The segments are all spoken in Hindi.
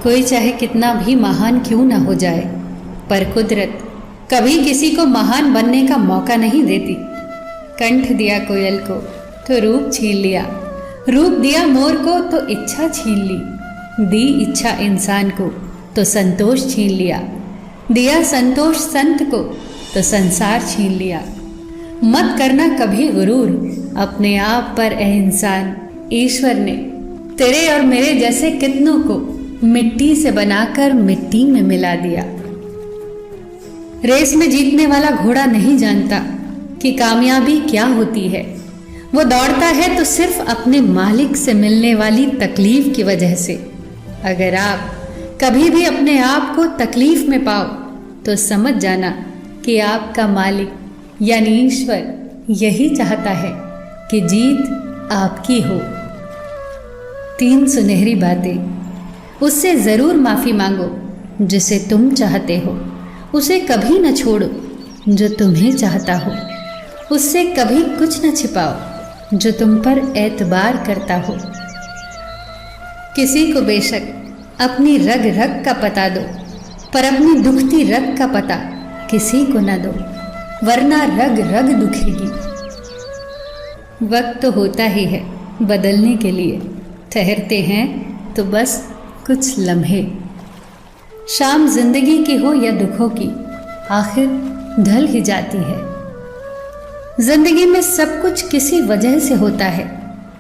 कोई चाहे कितना भी महान क्यों ना हो जाए, पर कुदरत कभी किसी को महान बनने का मौका नहीं देती। कंठ दिया कोयल को तो रूप छीन लिया, रूप दिया मोर को तो इच्छा छीन ली, दी इच्छा इंसान को तो संतोष छीन लिया, दिया संतोष संत को तो संसार छीन लिया। मत करना कभी गुरूर अपने आप पर ए इंसान, ईश्वर ने तेरे और मेरे जैसे कितनों को मिट्टी से बनाकर मिट्टी में मिला दिया। रेस में जीतने वाला घोड़ा नहीं जानता कि कामयाबी क्या होती है। वो दौड़ता है तो सिर्फ अपने मालिक से मिलने वाली तकलीफ की वजह से। अगर आप कभी भी अपने आप को तकलीफ में पाओ तो समझ जाना कि आपका मालिक यानी ईश्वर यही चाहता है कि जीत आपकी हो। 3 सुनहरी बातें। उससे जरूर माफी मांगो जिसे तुम चाहते हो, उसे कभी न छोड़ो जो तुम्हें चाहता हो, उससे कभी कुछ न छिपाओ जो तुम पर एतबार करता हो। किसी को बेशक अपनी रग रग का पता दो, पर अपनी दुखती रग का पता किसी को न दो, वरना रग रग दुखेगी। वक्त तो होता ही है बदलने के लिए, ठहरते हैं तो बस कुछ लम्हे। शाम जिंदगी की हो या दुखों की, आखिर ढल ही जाती है। जिंदगी में सब कुछ किसी वजह से होता है,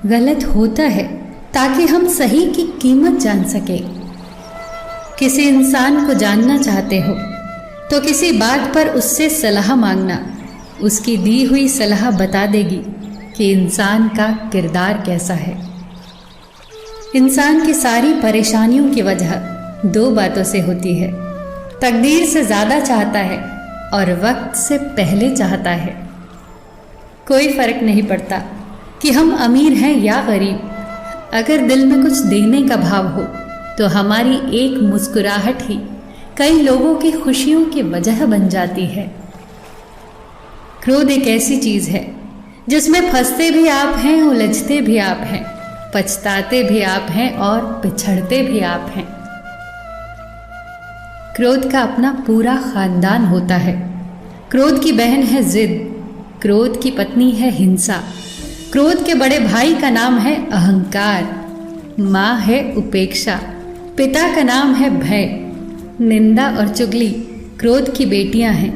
गलत होता है ताकि हम सही की कीमत जान सके। किसी इंसान को जानना चाहते हो तो किसी बात पर उससे सलाह मांगना, उसकी दी हुई सलाह बता देगी कि इंसान का किरदार कैसा है। इंसान की सारी परेशानियों की वजह 2 बातों से होती है, तकदीर से ज़्यादा चाहता है और वक्त से पहले चाहता है। कोई फर्क नहीं पड़ता कि हम अमीर हैं या गरीब, अगर दिल में कुछ देने का भाव हो तो हमारी एक मुस्कुराहट ही कई लोगों की खुशियों की वजह बन जाती है। क्रोध एक ऐसी चीज़ है जिसमें फंसते भी आप हैं, उलझते भी आप हैं, पछताते भी आप हैं और पिछड़ते भी आप हैं। क्रोध का अपना पूरा खानदान होता है। क्रोध की बहन है जिद, क्रोध की पत्नी है हिंसा, क्रोध के बड़े भाई का नाम है अहंकार, माँ है उपेक्षा, पिता का नाम है भय। निंदा और चुगली क्रोध की बेटियां हैं,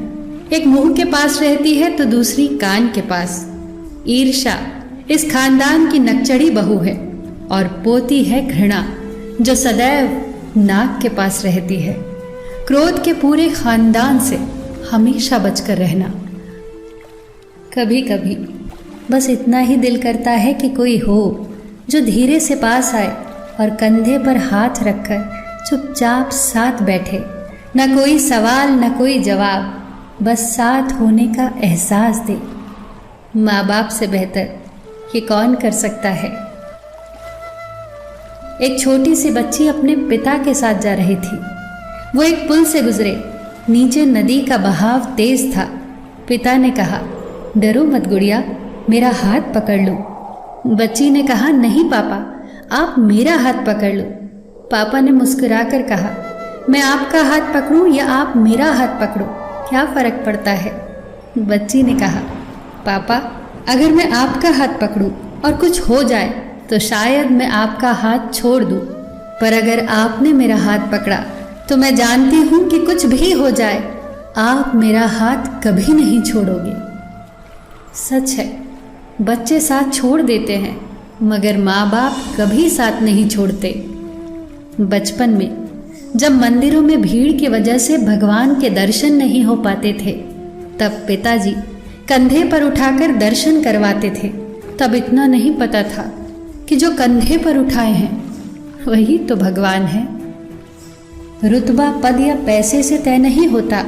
एक मुंह के पास रहती है तो दूसरी कान के पास। ईर्ष्या इस खानदान की नकचड़ी बहू है और पोती है घृणा जो सदैव नाक के पास रहती है। क्रोध के पूरे खानदान से हमेशा बचकर रहना। कभी कभी बस इतना ही दिल करता है कि कोई हो जो धीरे से पास आए और कंधे पर हाथ रखकर चुपचाप साथ बैठे, न कोई सवाल न कोई जवाब, बस साथ होने का एहसास दे। माँ बाप से बेहतर ये कौन कर सकता है। एक छोटी सी बच्ची अपने पिता के साथ जा रही थी। वो एक पुल से गुजरे, नीचे नदी का बहाव तेज था। पिता ने कहा, डरो मत गुड़िया, मेरा हाथ पकड़ लो। बच्ची ने कहा, नहीं पापा, आप मेरा हाथ पकड़ लो। पापा ने मुस्कुराकर कहा, मैं आपका हाथ पकड़ूं या आप मेरा हाथ पकड़ो, क्या फ़र्क पड़ता है। बच्ची ने कहा, पापा अगर मैं आपका हाथ पकड़ूं और कुछ हो जाए तो शायद मैं आपका हाथ छोड़ दूं, पर अगर आपने मेरा हाथ पकड़ा तो मैं जानती हूं कि कुछ भी हो जाए आप मेरा हाथ कभी नहीं छोड़ोगे। सच है, बच्चे साथ छोड़ देते हैं मगर माँ बाप कभी साथ नहीं छोड़ते। बचपन में जब मंदिरों में भीड़ की वजह से भगवान के दर्शन नहीं हो पाते थे, तब पिताजी कंधे पर उठाकर दर्शन करवाते थे। तब इतना नहीं पता था कि जो कंधे पर उठाए हैं वही तो भगवान है। रुतबा, पद या पैसे से तय नहीं होता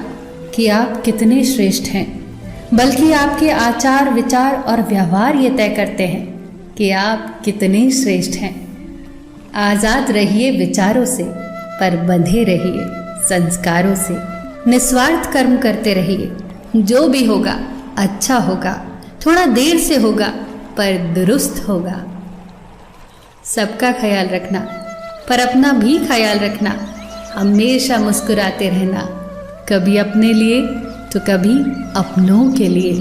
कि आप कितने श्रेष्ठ हैं, बल्कि आपके आचार विचार और व्यवहार ये तय करते हैं कि आप कितने श्रेष्ठ हैं। आज़ाद रहिए विचारों से, पर बंधे रहिए संस्कारों से। निस्वार्थ कर्म करते रहिए, जो भी होगा अच्छा होगा, थोड़ा देर से होगा पर दुरुस्त होगा। सबका ख्याल रखना, पर अपना भी ख्याल रखना, हमेशा मुस्कुराते रहना, कभी अपने लिए तो कभी अपनों के लिए।